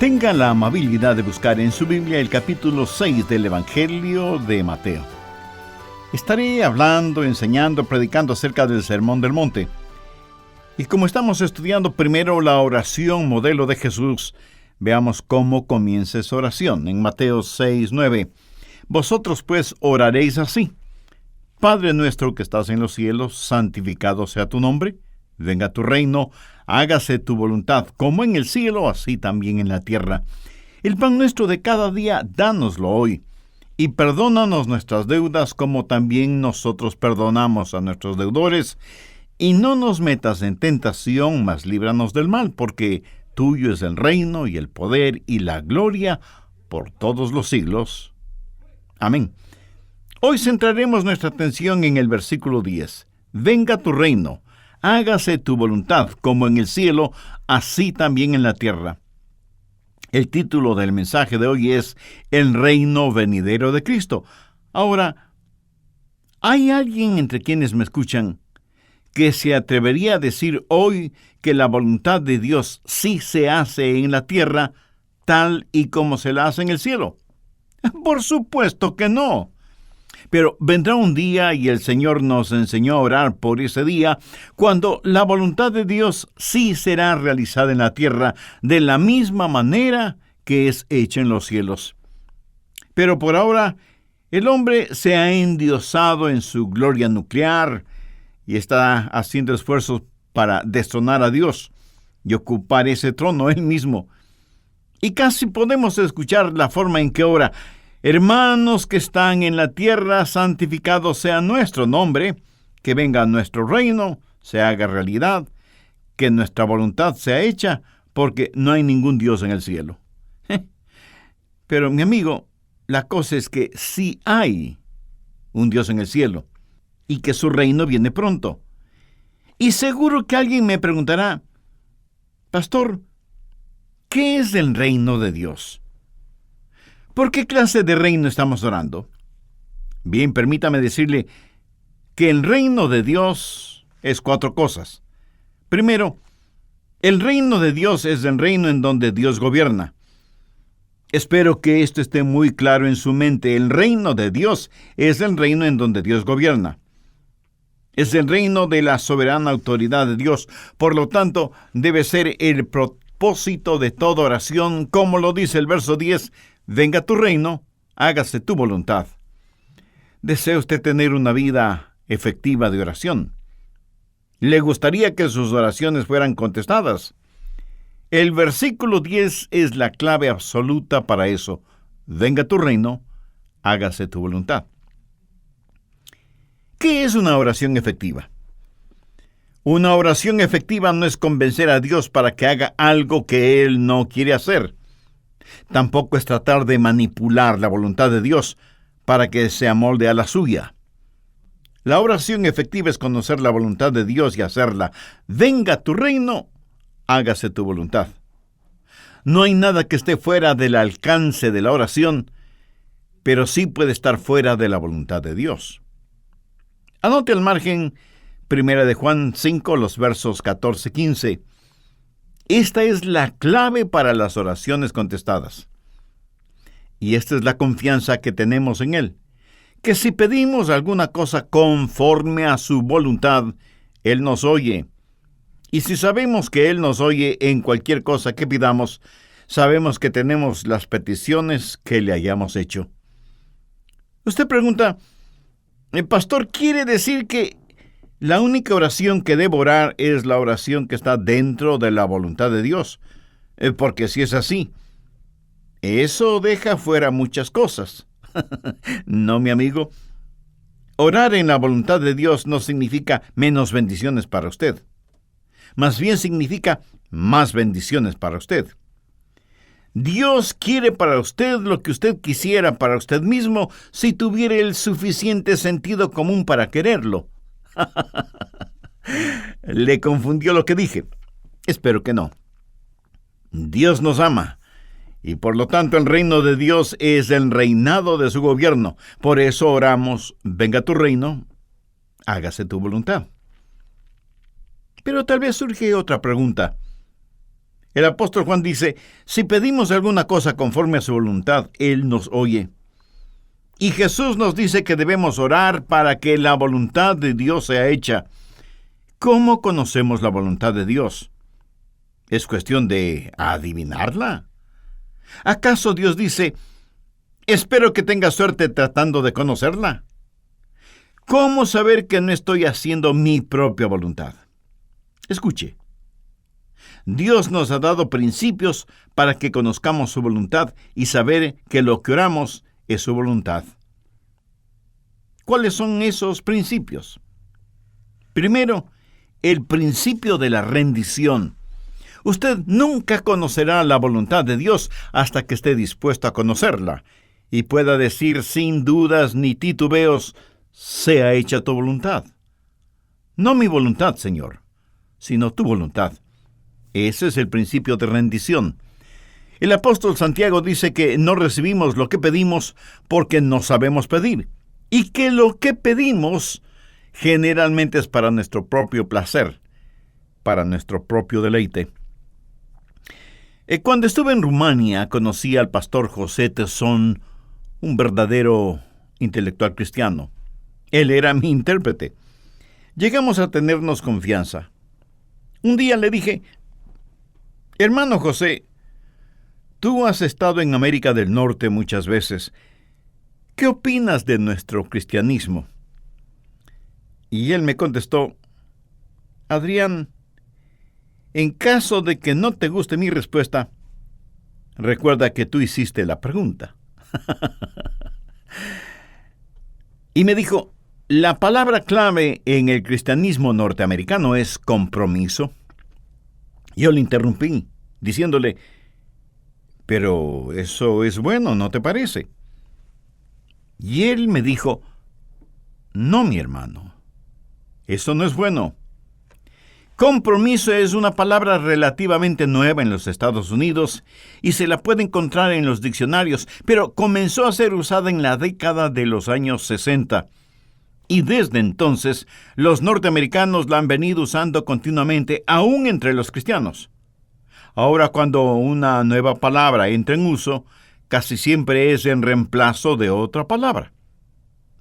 Tenga la amabilidad de buscar en su Biblia el capítulo 6 del Evangelio de Mateo. Estaré hablando, enseñando, predicando acerca del Sermón del Monte. Y como estamos estudiando primero la oración modelo de Jesús, veamos cómo comienza esa oración en Mateo 6:9. Vosotros pues oraréis así: Padre nuestro que estás en los cielos, santificado sea tu nombre. Venga tu reino, hágase tu voluntad, como en el cielo, así también en la tierra. El pan nuestro de cada día, dánoslo hoy. Y perdónanos nuestras deudas, como también nosotros perdonamos a nuestros deudores. Y no nos metas en tentación, mas líbranos del mal, porque tuyo es el reino, y el poder, y la gloria, por todos los siglos. Amén. Hoy centraremos nuestra atención en el versículo 10. Venga tu reino, hágase tu voluntad, como en el cielo, así también en la tierra. El título del mensaje de hoy es El reino venidero de Cristo. Ahora, ¿hay alguien entre quienes me escuchan que se atrevería a decir hoy que la voluntad de Dios sí se hace en la tierra, tal y como se la hace en el cielo? Por supuesto que no. Pero vendrá un día, y el Señor nos enseñó a orar por ese día, cuando la voluntad de Dios sí será realizada en la tierra de la misma manera que es hecha en los cielos. Pero por ahora, el hombre se ha endiosado en su gloria nuclear y está haciendo esfuerzos para destronar a Dios y ocupar ese trono él mismo. Y casi podemos escuchar la forma en que ora: Hermanos que están en la tierra, santificado sea nuestro nombre, que venga nuestro reino, se haga realidad, que nuestra voluntad sea hecha, porque no hay ningún Dios en el cielo. Pero, mi amigo, la cosa es que sí hay un Dios en el cielo, y que su reino viene pronto. Y seguro que alguien me preguntará: Pastor, ¿qué es el reino de Dios? ¿Por qué clase de reino estamos orando? Bien, permítame decirle que el reino de Dios es 4 cosas. Primero, el reino de Dios es el reino en donde Dios gobierna. Espero que esto esté muy claro en su mente. El reino de Dios es el reino en donde Dios gobierna. Es el reino de la soberana autoridad de Dios. Por lo tanto, debe ser el propósito de toda oración, como lo dice el verso 10, venga tu reino, hágase tu voluntad. ¿Desea usted tener una vida efectiva de oración? ¿Le gustaría que sus oraciones fueran contestadas? El versículo 10 es la clave absoluta para eso. Venga tu reino, hágase tu voluntad. ¿Qué es una oración efectiva? Una oración efectiva no es convencer a Dios para que haga algo que Él no quiere hacer. Tampoco es tratar de manipular la voluntad de Dios para que se amolde a la suya. La oración efectiva es conocer la voluntad de Dios y hacerla. Venga tu reino, hágase tu voluntad. No hay nada que esté fuera del alcance de la oración, pero sí puede estar fuera de la voluntad de Dios. Anote al margen 1 de Juan 5, los versos 14-15. Esta es la clave para las oraciones contestadas. Y esta es la confianza que tenemos en Él, que si pedimos alguna cosa conforme a su voluntad, Él nos oye. Y si sabemos que Él nos oye en cualquier cosa que pidamos, sabemos que tenemos las peticiones que le hayamos hecho. Usted pregunta: el pastor, ¿quiere decir que la única oración que debo orar es la oración que está dentro de la voluntad de Dios? Porque si es así, eso deja fuera muchas cosas. No, mi amigo. Orar en la voluntad de Dios no significa menos bendiciones para usted. Más bien significa más bendiciones para usted. Dios quiere para usted lo que usted quisiera para usted mismo si tuviera el suficiente sentido común para quererlo. ¿Le confundió lo que dije? Espero que no. Dios nos ama, y por lo tanto el reino de Dios es el reinado de su gobierno. Por eso oramos: venga tu reino, hágase tu voluntad. Pero tal vez surge otra pregunta. El apóstol Juan dice, si pedimos alguna cosa conforme a su voluntad, Él nos oye. Y Jesús nos dice que debemos orar para que la voluntad de Dios sea hecha. ¿Cómo conocemos la voluntad de Dios? ¿Es cuestión de adivinarla? ¿Acaso Dios dice, espero que tenga suerte tratando de conocerla? ¿Cómo saber que no estoy haciendo mi propia voluntad? Escuche. Dios nos ha dado principios para que conozcamos su voluntad y saber que lo que oramos es su voluntad. ¿Cuáles son esos principios? Primero, el principio de la rendición. Usted nunca conocerá la voluntad de Dios hasta que esté dispuesto a conocerla y pueda decir sin dudas ni titubeos, sea hecha tu voluntad. No mi voluntad, Señor, sino tu voluntad. Ese es el principio de rendición. El apóstol Santiago dice que no recibimos lo que pedimos porque no sabemos pedir, y que lo que pedimos generalmente es para nuestro propio placer, para nuestro propio deleite. Cuando estuve en Rumania, conocí al pastor José Tesón, un verdadero intelectual cristiano. Él era mi intérprete. Llegamos a tenernos confianza. Un día le dije, hermano José, tú has estado en América del Norte muchas veces. ¿Qué opinas de nuestro cristianismo? Y él me contestó, Adrián, en caso de que no te guste mi respuesta, recuerda que tú hiciste la pregunta. Y me dijo, la palabra clave en el cristianismo norteamericano es compromiso. Yo le interrumpí, diciéndole, pero eso es bueno, ¿no te parece? Y él me dijo, no, mi hermano, eso no es bueno. Compromiso es una palabra relativamente nueva en los Estados Unidos y se la puede encontrar en los diccionarios, pero comenzó a ser usada en la década de los años 60. Y desde entonces, los norteamericanos la han venido usando continuamente, aún entre los cristianos. Ahora, cuando una nueva palabra entra en uso, casi siempre es en reemplazo de otra palabra.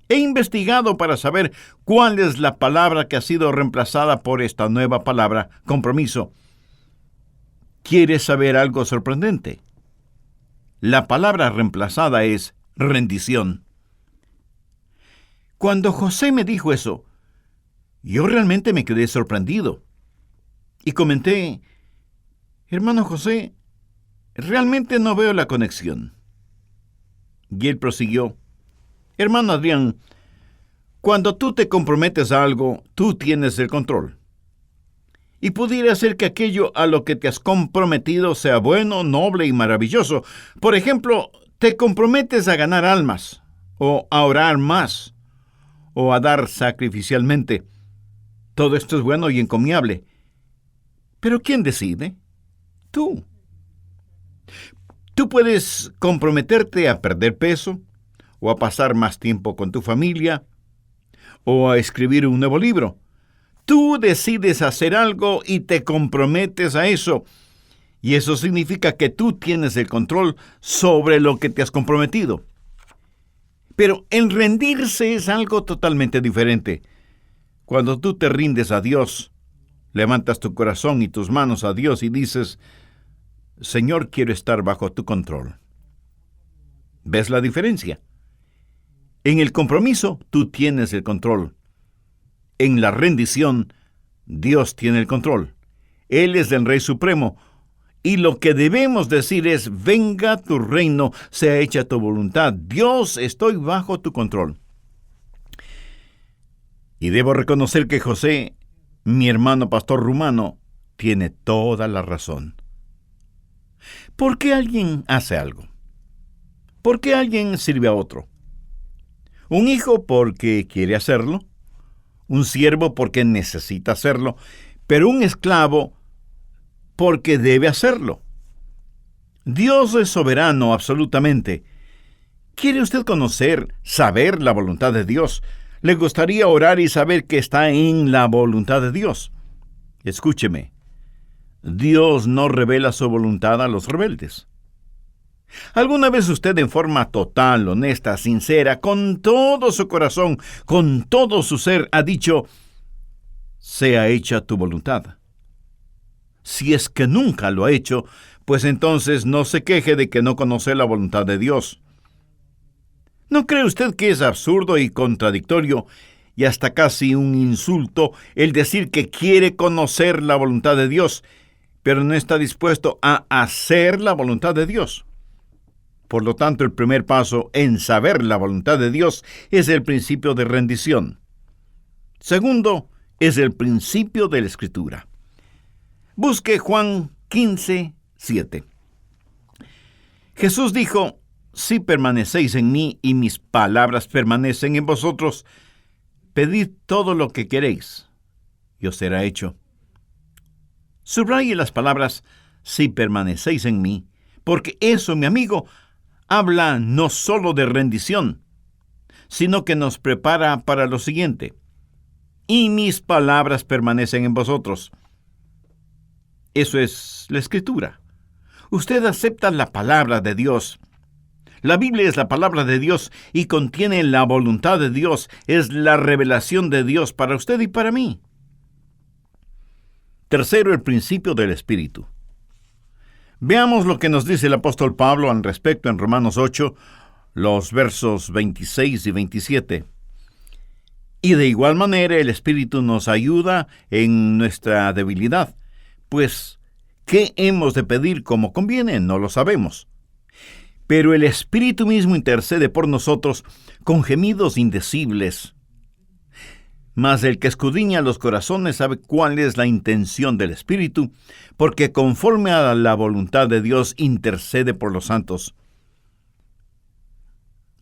He investigado para saber cuál es la palabra que ha sido reemplazada por esta nueva palabra, compromiso. ¿Quieres saber algo sorprendente? La palabra reemplazada es rendición. Cuando José me dijo eso, yo realmente me quedé sorprendido. Y comenté, hermano José, realmente no veo la conexión. Y él prosiguió, hermano Adrián, cuando tú te comprometes a algo, tú tienes el control. Y pudiera ser que aquello a lo que te has comprometido sea bueno, noble y maravilloso. Por ejemplo, te comprometes a ganar almas, o a orar más, o a dar sacrificialmente. Todo esto es bueno y encomiable. Pero ¿quién decide? Tú. Tú puedes comprometerte a perder peso, o a pasar más tiempo con tu familia, o a escribir un nuevo libro. Tú decides hacer algo y te comprometes a eso. Y eso significa que tú tienes el control sobre lo que te has comprometido. Pero el rendirse es algo totalmente diferente. Cuando tú te rindes a Dios, levantas tu corazón y tus manos a Dios y dices, Señor, quiero estar bajo tu control. ¿Ves la diferencia? En el compromiso, tú tienes el control. En la rendición, Dios tiene el control. Él es el Rey Supremo. Y lo que debemos decir es, venga tu reino, sea hecha tu voluntad. Dios, estoy bajo tu control. Y debo reconocer que José, mi hermano pastor rumano, tiene toda la razón. ¿Por qué alguien hace algo? ¿Por qué alguien sirve a otro? Un hijo porque quiere hacerlo, un siervo porque necesita hacerlo, pero un esclavo porque debe hacerlo. Dios es soberano absolutamente. ¿Quiere usted conocer, saber la voluntad de Dios? ¿Le gustaría orar y saber que está en la voluntad de Dios? Escúcheme. Dios no revela su voluntad a los rebeldes. ¿Alguna vez usted en forma total, honesta, sincera, con todo su corazón, con todo su ser, ha dicho, sea hecha tu voluntad? Si es que nunca lo ha hecho, pues entonces no se queje de que no conoce la voluntad de Dios. ¿No cree usted que es absurdo y contradictorio y hasta casi un insulto el decir que quiere conocer la voluntad de Dios, pero no está dispuesto a hacer la voluntad de Dios? Por lo tanto, el primer paso en saber la voluntad de Dios es el principio de rendición. Segundo, es el principio de la Escritura. Busque Juan 15:7. Jesús dijo, si permanecéis en mí y mis palabras permanecen en vosotros, pedid todo lo que queréis, y os será hecho. Subraye las palabras, si permanecéis en mí, porque eso, mi amigo, habla no solo de rendición, sino que nos prepara para lo siguiente. Y mis palabras permanecen en vosotros. Eso es la Escritura. Usted acepta la palabra de Dios. La Biblia es la palabra de Dios y contiene la voluntad de Dios. Es la revelación de Dios para usted y para mí. Tercero, el principio del Espíritu. Veamos lo que nos dice el apóstol Pablo al respecto en Romanos 8, los versos 26 y 27. Y de igual manera el Espíritu nos ayuda en nuestra debilidad, pues, ¿qué hemos de pedir como conviene? No lo sabemos. Pero el Espíritu mismo intercede por nosotros con gemidos indecibles. Mas el que escudriña los corazones sabe cuál es la intención del Espíritu, porque conforme a la voluntad de Dios intercede por los santos.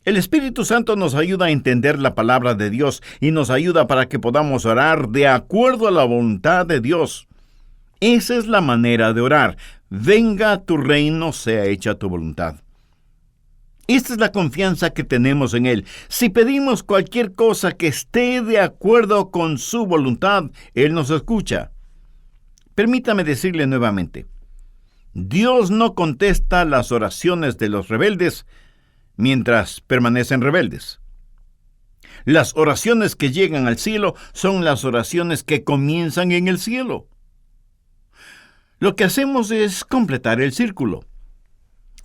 El Espíritu Santo nos ayuda a entender la palabra de Dios y nos ayuda para que podamos orar de acuerdo a la voluntad de Dios. Esa es la manera de orar. Venga tu reino, sea hecha tu voluntad. Esta es la confianza que tenemos en Él. Si pedimos cualquier cosa que esté de acuerdo con su voluntad, Él nos escucha. Permítame decirle nuevamente, Dios no contesta las oraciones de los rebeldes mientras permanecen rebeldes. Las oraciones que llegan al cielo son las oraciones que comienzan en el cielo. Lo que hacemos es completar el círculo.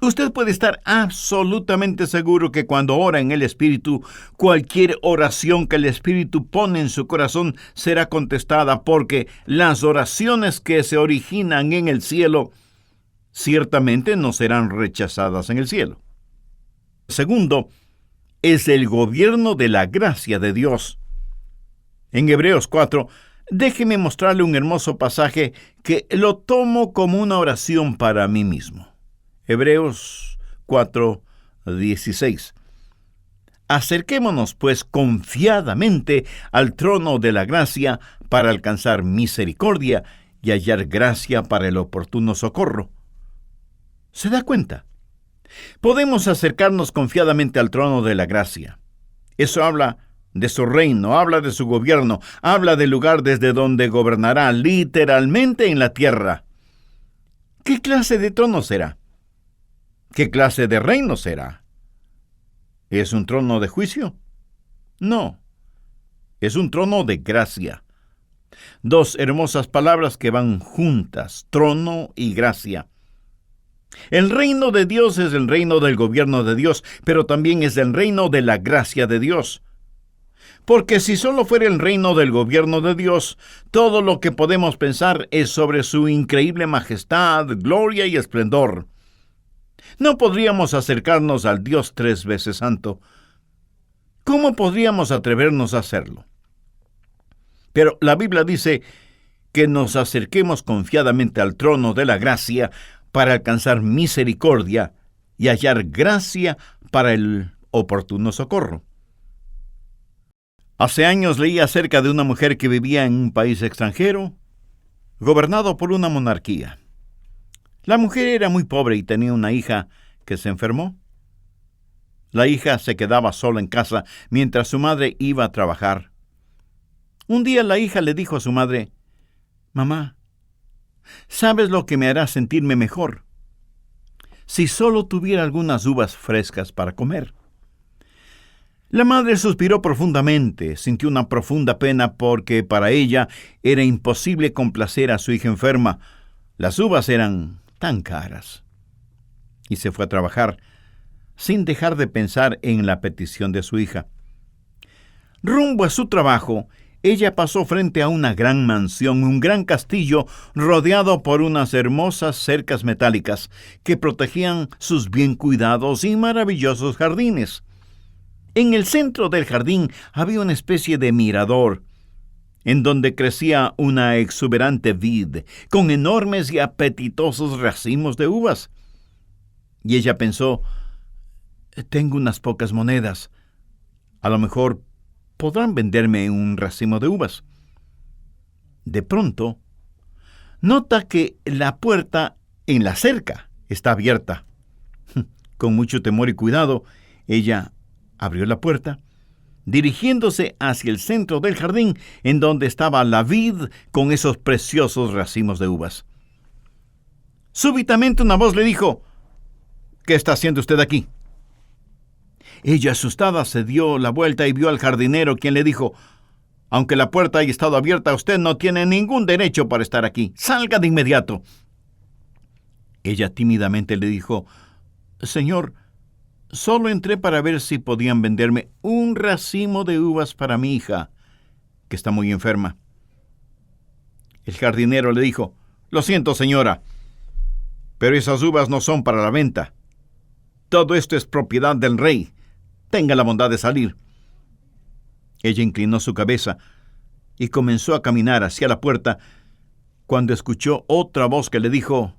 Usted puede estar absolutamente seguro que cuando ora en el Espíritu, cualquier oración que el Espíritu pone en su corazón será contestada, porque las oraciones que se originan en el cielo ciertamente no serán rechazadas en el cielo. Segundo, es el gobierno de la gracia de Dios. En Hebreos 4, déjeme mostrarle un hermoso pasaje que lo tomo como una oración para mí mismo. Hebreos 4:16. Acerquémonos, pues, confiadamente al trono de la gracia para alcanzar misericordia y hallar gracia para el oportuno socorro. ¿Se da cuenta? Podemos acercarnos confiadamente al trono de la gracia. Eso habla de su reino, habla de su gobierno, habla del lugar desde donde gobernará literalmente en la tierra. ¿Qué clase de trono será? ¿Qué clase de reino será? ¿Es un trono de juicio? No, es un trono de gracia. Dos hermosas palabras que van juntas, trono y gracia. El reino de Dios es el reino del gobierno de Dios, pero también es el reino de la gracia de Dios. Porque si solo fuera el reino del gobierno de Dios, todo lo que podemos pensar es sobre su increíble majestad, gloria y esplendor. No podríamos acercarnos al Dios 3 veces santo. ¿Cómo podríamos atrevernos a hacerlo? Pero la Biblia dice que nos acerquemos confiadamente al trono de la gracia para alcanzar misericordia y hallar gracia para el oportuno socorro. Hace años leí acerca de una mujer que vivía en un país extranjero, gobernado por una monarquía. La mujer era muy pobre y tenía una hija que se enfermó. La hija se quedaba sola en casa mientras su madre iba a trabajar. Un día la hija le dijo a su madre, «Mamá, ¿Sabes lo que me hará sentirme mejor? Si solo tuviera algunas uvas frescas para comer. La madre suspiró profundamente, sintió una profunda pena porque para ella era imposible complacer a su hija enferma. Las uvas eran tan caras. Y se fue a trabajar, sin dejar de pensar en la petición de su hija. Rumbo a su trabajo, ella pasó frente a una gran mansión, un gran castillo rodeado por unas hermosas cercas metálicas que protegían sus bien cuidados y maravillosos jardines. En el centro del jardín había una especie de mirador, en donde crecía una exuberante vid, con enormes y apetitosos racimos de uvas. Y ella pensó, tengo unas pocas monedas, a lo mejor podrán venderme un racimo de uvas. De pronto, nota que la puerta en la cerca está abierta. Con mucho temor y cuidado, ella abrió la puerta, dirigiéndose hacia el centro del jardín, en donde estaba la vid con esos preciosos racimos de uvas. Súbitamente una voz le dijo, ¿qué está haciendo usted aquí? Ella, asustada, se dio la vuelta y vio al jardinero, quien le dijo, aunque la puerta haya estado abierta, usted no tiene ningún derecho para estar aquí. ¡Salga de inmediato! Ella tímidamente le dijo, Señor, solo entré para ver si podían venderme un racimo de uvas para mi hija, que está muy enferma. El jardinero le dijo, lo siento, señora, pero esas uvas no son para la venta. Todo esto es propiedad del rey. Tenga la bondad de salir. Ella inclinó su cabeza y comenzó a caminar hacia la puerta cuando escuchó otra voz que le dijo,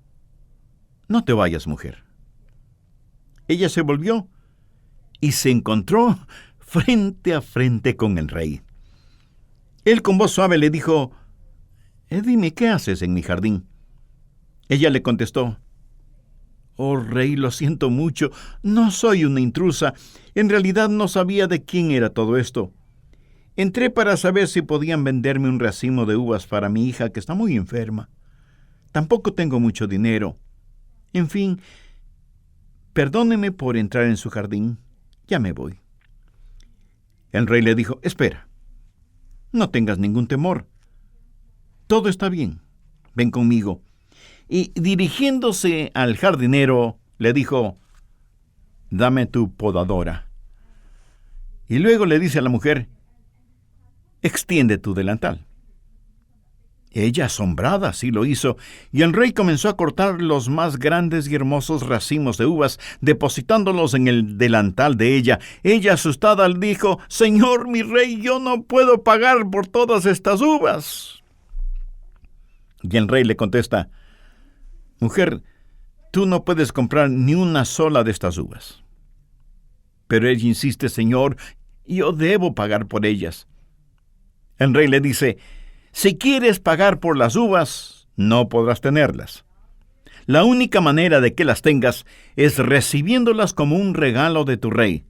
no te vayas, mujer. Ella se volvió y se encontró frente a frente con el rey. Él con voz suave le dijo, dime, ¿qué haces en mi jardín? Ella le contestó, oh rey, lo siento mucho, no soy una intrusa. En realidad no sabía de quién era todo esto. Entré para saber si podían venderme un racimo de uvas para mi hija, que está muy enferma. Tampoco tengo mucho dinero. En fin, perdóneme por entrar en su jardín. Ya me voy. El rey le dijo, espera, no tengas ningún temor. Todo está bien. Ven conmigo. Y dirigiéndose al jardinero, le dijo, dame tu podadora. Y luego le dice a la mujer, extiende tu delantal. Ella, asombrada, sí lo hizo, y el rey comenzó a cortar los más grandes y hermosos racimos de uvas, depositándolos en el delantal de ella. Ella, asustada, le dijo, Señor, mi rey, yo no puedo pagar por todas estas uvas. Y el rey le contesta, mujer, tú no puedes comprar ni una sola de estas uvas. Pero ella insiste, Señor, yo debo pagar por ellas. El rey le dice, si quieres pagar por las uvas, no podrás tenerlas. La única manera de que las tengas es recibiéndolas como un regalo de tu rey.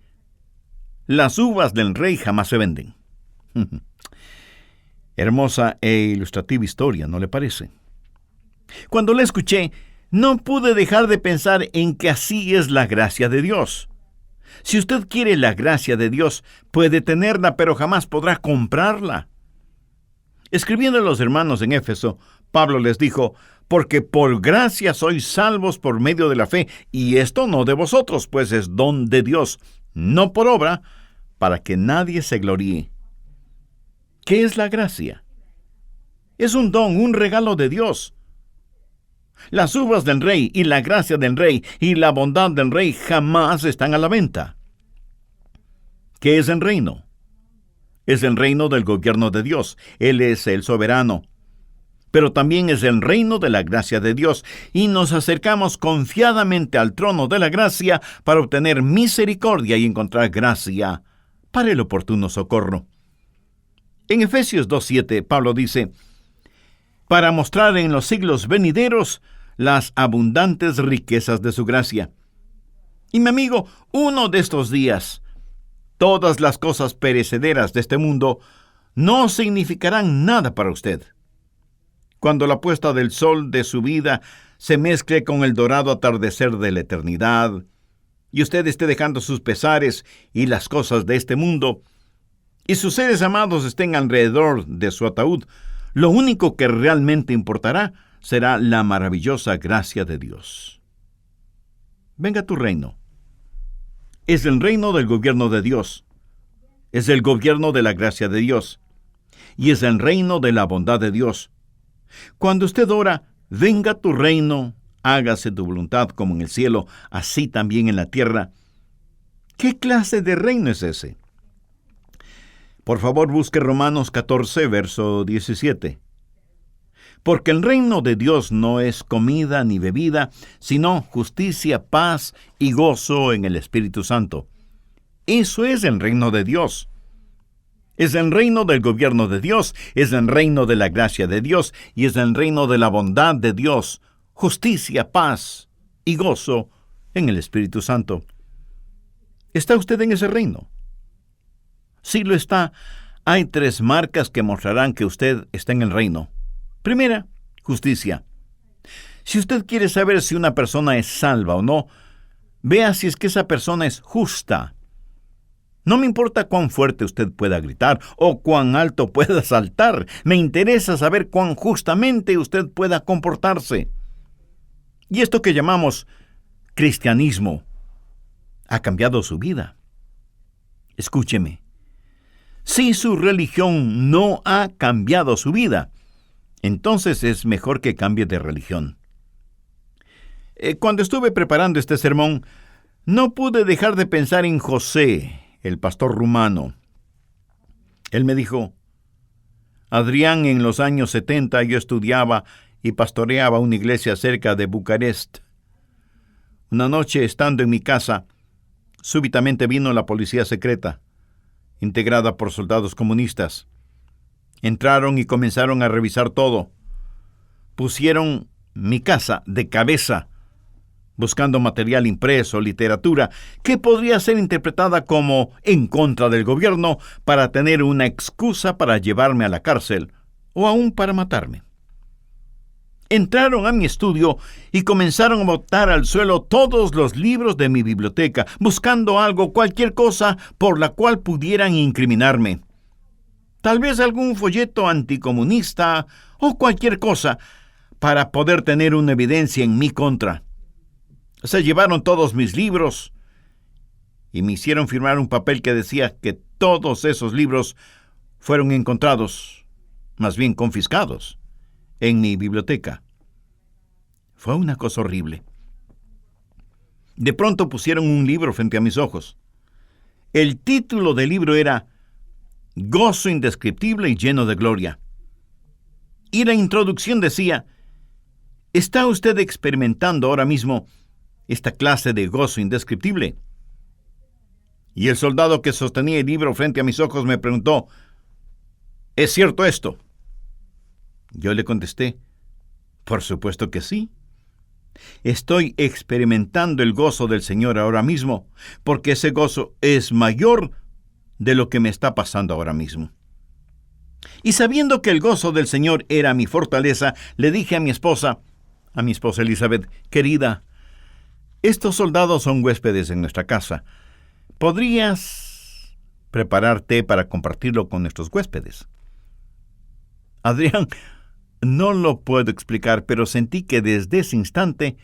Las uvas del rey jamás se venden. Hermosa e ilustrativa historia, ¿no le parece? Cuando la escuché, no pude dejar de pensar en que así es la gracia de Dios. Si usted quiere la gracia de Dios, puede tenerla, pero jamás podrá comprarla. Escribiendo a los hermanos en Éfeso, Pablo les dijo, porque por gracia sois salvos por medio de la fe, y esto no de vosotros, pues es don de Dios, no por obra, para que nadie se gloríe. ¿Qué es la gracia? Es un don, un regalo de Dios. Las uvas del rey y la gracia del rey y la bondad del rey jamás están a la venta. ¿Qué es el reino? Es el reino del gobierno de Dios. Él es el soberano. Pero también es el reino de la gracia de Dios, y nos acercamos confiadamente al trono de la gracia para obtener misericordia y encontrar gracia para el oportuno socorro. En Efesios 2:7, Pablo dice, para mostrar en los siglos venideros las abundantes riquezas de su gracia. Y mi amigo, uno de estos días, todas las cosas perecederas de este mundo no significarán nada para usted. cuando la puesta del sol de su vida se mezcle con el dorado atardecer de la eternidad, y usted esté dejando sus pesares y las cosas de este mundo, y sus seres amados estén alrededor de su ataúd, lo único que realmente importará será la maravillosa gracia de Dios. Venga tu reino. Es el reino del gobierno de Dios. Es el gobierno de la gracia de Dios. Y es el reino de la bondad de Dios. Cuando usted ora, venga tu reino, hágase tu voluntad como en el cielo, así también en la tierra. ¿Qué clase de reino es ese? Por favor, busque Romanos 14, verso 17. Porque el reino de Dios no es comida ni bebida, sino justicia, paz y gozo en el Espíritu Santo. Eso es el reino de Dios. Es el reino del gobierno de Dios, es el reino de la gracia de Dios y es el reino de la bondad de Dios, justicia, paz y gozo en el Espíritu Santo. ¿Está usted en ese reino? Si lo está, hay 3 marcas que mostrarán que usted está en el reino. Primera, justicia. Si usted quiere saber si una persona es salva o no, vea si es que esa persona es justa. No me importa cuán fuerte usted pueda gritar o cuán alto pueda saltar. Me interesa saber cuán justamente usted pueda comportarse. Y esto que llamamos cristianismo ha cambiado su vida. Escúcheme. Si su religión no ha cambiado su vida, entonces es mejor que cambie de religión. Cuando estuve preparando este sermón, no pude dejar de pensar en José, el pastor rumano. Él me dijo: Adrián, en los años 70 yo estudiaba y pastoreaba una iglesia cerca de Bucarest. Una noche, estando en mi casa, súbitamente vino la policía secreta, integrada por soldados comunistas. Entraron y comenzaron a revisar todo. Pusieron mi casa de cabeza, buscando material impreso, literatura, que podría ser interpretada como en contra del gobierno para tener una excusa para llevarme a la cárcel o aún para matarme. Entraron a mi estudio y comenzaron a botar al suelo todos los libros de mi biblioteca, buscando algo, cualquier cosa por la cual pudieran incriminarme. Tal vez algún folleto anticomunista o cualquier cosa para poder tener una evidencia en mi contra. Se llevaron todos mis libros y me hicieron firmar un papel que decía que todos esos libros fueron encontrados, más bien confiscados, en mi biblioteca. Fue una cosa horrible. De pronto pusieron un libro frente a mis ojos. El título del libro era Gozo indescriptible y lleno de gloria. Y la introducción decía: ¿está usted experimentando ahora mismo esta clase de gozo indescriptible? Y el soldado que sostenía el libro frente a mis ojos me preguntó: ¿es cierto esto? Yo le contesté: por supuesto que sí. Estoy experimentando el gozo del Señor ahora mismo, porque ese gozo es mayor de lo que me está pasando ahora mismo. Y sabiendo que el gozo del Señor era mi fortaleza, le dije a mi esposa Elizabeth: querida, estos soldados son huéspedes en nuestra casa. ¿Podrías preparar té para compartirlo con nuestros huéspedes? Adrián, no lo puedo explicar, pero sentí que desde ese instante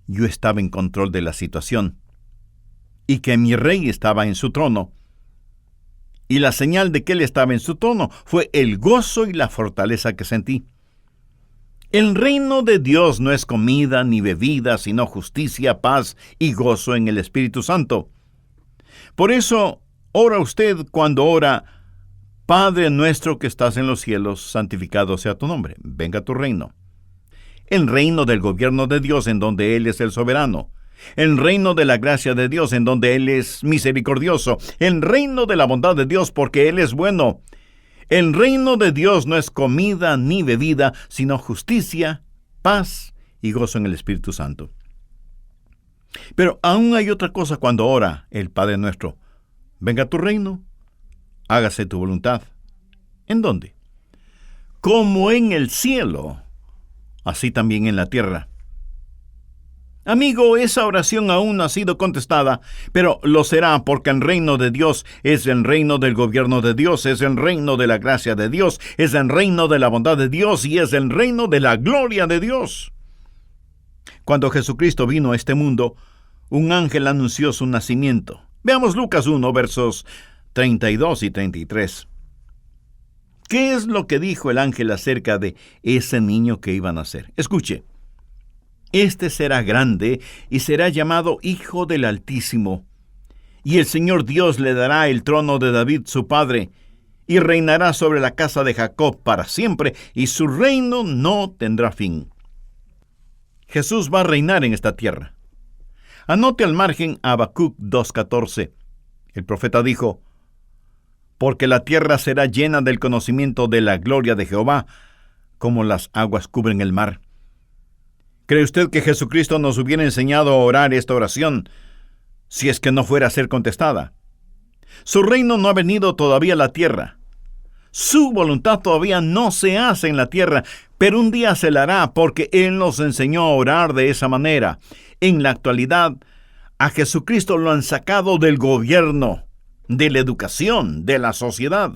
yo estaba en control de la situación y que mi rey estaba en su trono. Y la señal de que él estaba en su trono fue el gozo y la fortaleza que sentí. El reino de Dios no es comida ni bebida, sino justicia, paz y gozo en el Espíritu Santo. Por eso, ora usted cuando ora: Padre nuestro que estás en los cielos, santificado sea tu nombre, venga tu reino. El reino del gobierno de Dios, en donde Él es el soberano. El reino de la gracia de Dios, en donde Él es misericordioso. El reino de la bondad de Dios, porque Él es bueno. El reino de Dios no es comida ni bebida, sino justicia, paz y gozo en el Espíritu Santo. Pero aún hay otra cosa cuando ora el Padre nuestro: venga tu reino, hágase tu voluntad. ¿En dónde? Como en el cielo, así también en la tierra. Amigo, esa oración aún no ha sido contestada, pero lo será porque el reino de Dios es el reino del gobierno de Dios, es el reino de la gracia de Dios, es el reino de la bondad de Dios y es el reino de la gloria de Dios. Cuando Jesucristo vino a este mundo, un ángel anunció su nacimiento. Veamos Lucas 1, versos 32 y 33. ¿Qué es lo que dijo el ángel acerca de ese niño que iba a nacer? Escuche. Este será grande y será llamado Hijo del Altísimo. Y el Señor Dios le dará el trono de David su padre, y reinará sobre la casa de Jacob para siempre, y su reino no tendrá fin. Jesús va a reinar en esta tierra. Anote al margen Habacuc 2:14. El profeta dijo: porque la tierra será llena del conocimiento de la gloria de Jehová, como las aguas cubren el mar. ¿Cree usted que Jesucristo nos hubiera enseñado a orar esta oración si es que no fuera a ser contestada? Su reino no ha venido todavía a la tierra. Su voluntad todavía no se hace en la tierra, pero un día se la hará porque Él nos enseñó a orar de esa manera. En la actualidad, a Jesucristo lo han sacado del gobierno, de la educación, de la sociedad.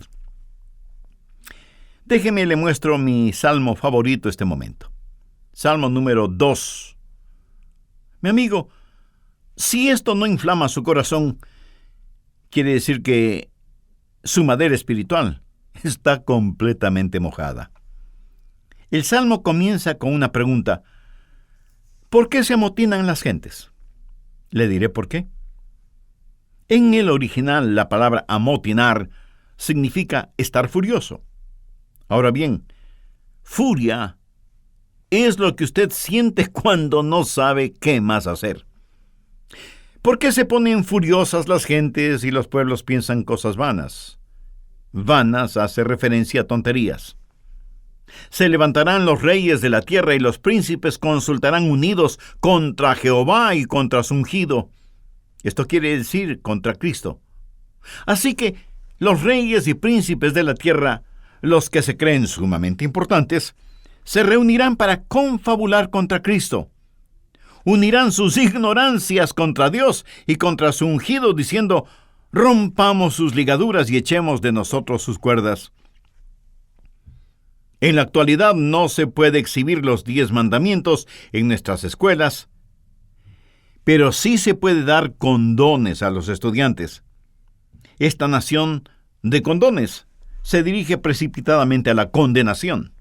Déjeme le muestro mi salmo favorito este momento. Salmo número 2. Mi amigo, si esto no inflama su corazón, quiere decir que su madera espiritual está completamente mojada. El salmo comienza con una pregunta: ¿por qué se amotinan las gentes? Le diré por qué. En el original, la palabra amotinar significa estar furioso. Ahora bien, furia es lo que usted siente cuando no sabe qué más hacer. ¿Por qué se ponen furiosas las gentes y los pueblos piensan cosas vanas? Vanas hace referencia a tonterías. Se levantarán los reyes de la tierra y los príncipes consultarán unidos contra Jehová y contra su ungido. Esto quiere decir contra Cristo. Así que los reyes y príncipes de la tierra, los que se creen sumamente importantes, se reunirán para confabular contra Cristo. Unirán sus ignorancias contra Dios y contra su ungido, diciendo: rompamos sus ligaduras y echemos de nosotros sus cuerdas. En la actualidad no se puede exhibir los 10 mandamientos en nuestras escuelas, pero sí se puede dar condones a los estudiantes. Esta nación de condones se dirige precipitadamente a la condenación.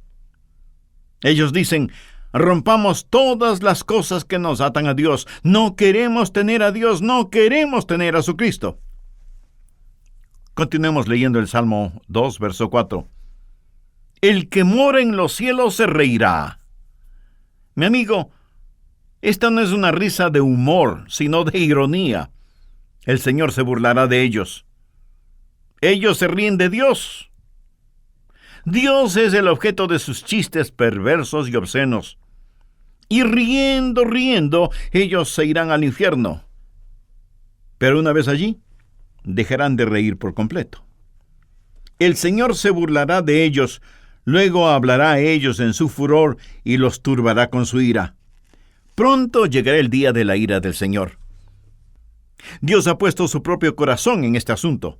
Ellos dicen: rompamos todas las cosas que nos atan a Dios. No queremos tener a Dios, no queremos tener a su Cristo. Continuemos leyendo el Salmo 2, verso 4. El que mora en los cielos se reirá. Mi amigo, esta no es una risa de humor, sino de ironía. El Señor se burlará de ellos. Ellos se ríen de Dios. Dios es el objeto de sus chistes perversos y obscenos. Y riendo, ellos se irán al infierno. Pero una vez allí, dejarán de reír por completo. El Señor se burlará de ellos, luego hablará a ellos en su furor y los turbará con su ira. Pronto llegará el día de la ira del Señor. Dios ha puesto su propio corazón en este asunto.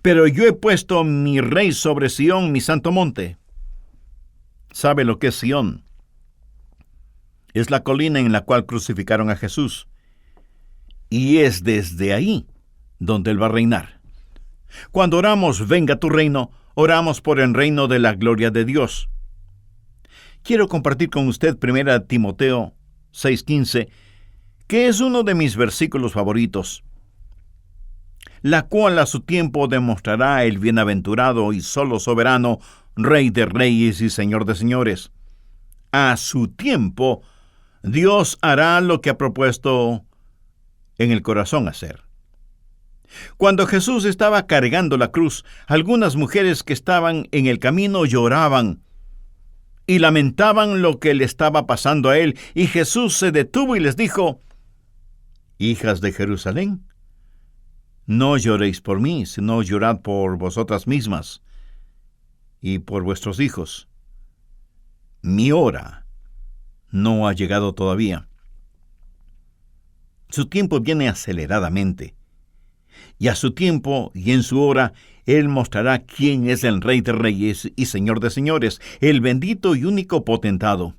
Pero yo he puesto mi rey sobre Sión, mi santo monte. ¿Sabe lo que es Sión? Es la colina en la cual crucificaron a Jesús. Y es desde ahí donde Él va a reinar. Cuando oramos, venga tu reino, oramos por el reino de la gloria de Dios. Quiero compartir con usted 1 Timoteo 6:15, que es uno de mis versículos favoritos, la cual a su tiempo demostrará el bienaventurado y solo soberano, Rey de reyes y Señor de señores. A su tiempo, Dios hará lo que ha propuesto en el corazón hacer. Cuando Jesús estaba cargando la cruz, algunas mujeres que estaban en el camino lloraban y lamentaban lo que le estaba pasando a él, y Jesús se detuvo y les dijo: hijas de Jerusalén, no lloréis por mí, sino llorad por vosotras mismas y por vuestros hijos. Mi hora no ha llegado todavía. Su tiempo viene aceleradamente, y a su tiempo y en su hora, Él mostrará quién es el Rey de Reyes y Señor de Señores, el bendito y único potentado.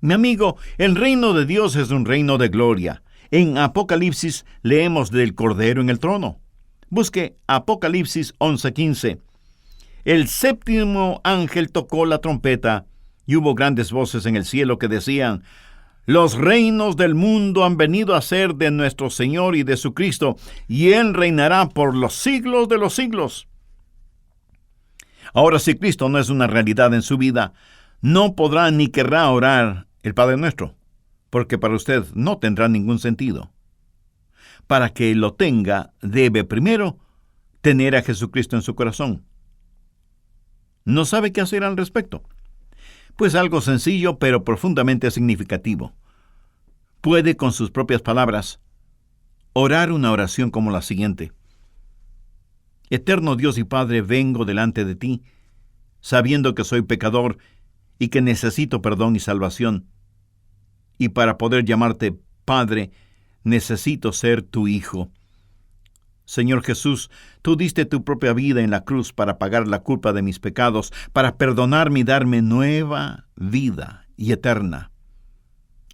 Mi amigo, el reino de Dios es un reino de gloria. En Apocalipsis leemos del Cordero en el trono. Busque Apocalipsis 11:15. El séptimo ángel tocó la trompeta, y hubo grandes voces en el cielo que decían: los reinos del mundo han venido a ser de nuestro Señor y de su Cristo, y Él reinará por los siglos de los siglos. Ahora, si Cristo no es una realidad en su vida, no podrá ni querrá orar el Padre Nuestro, porque para usted no tendrá ningún sentido. Para que lo tenga, debe primero tener a Jesucristo en su corazón. ¿No sabe qué hacer al respecto? Pues algo sencillo, pero profundamente significativo. Puede, con sus propias palabras, orar una oración como la siguiente: Eterno Dios y Padre, vengo delante de ti, sabiendo que soy pecador y que necesito perdón y salvación. Y para poder llamarte Padre, necesito ser tu Hijo. Señor Jesús, tú diste tu propia vida en la cruz para pagar la culpa de mis pecados, para perdonarme y darme nueva vida y eterna.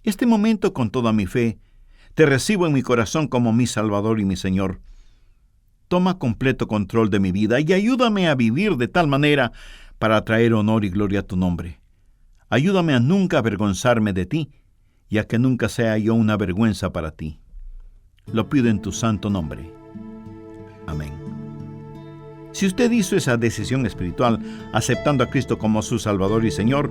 Este momento, con toda mi fe, te recibo en mi corazón como mi Salvador y mi Señor. Toma completo control de mi vida y ayúdame a vivir de tal manera para traer honor y gloria a tu nombre. Ayúdame a nunca avergonzarme de ti y a que nunca sea yo una vergüenza para ti. Lo pido en tu santo nombre. Amén. Si usted hizo esa decisión espiritual, aceptando a Cristo como su Salvador y Señor,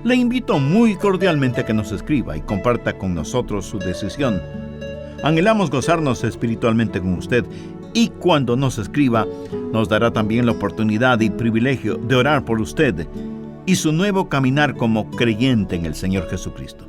le invito muy cordialmente a que nos escriba y comparta con nosotros su decisión. Anhelamos gozarnos espiritualmente con usted, y cuando nos escriba, nos dará también la oportunidad y privilegio de orar por usted y su nuevo caminar como creyente en el Señor Jesucristo.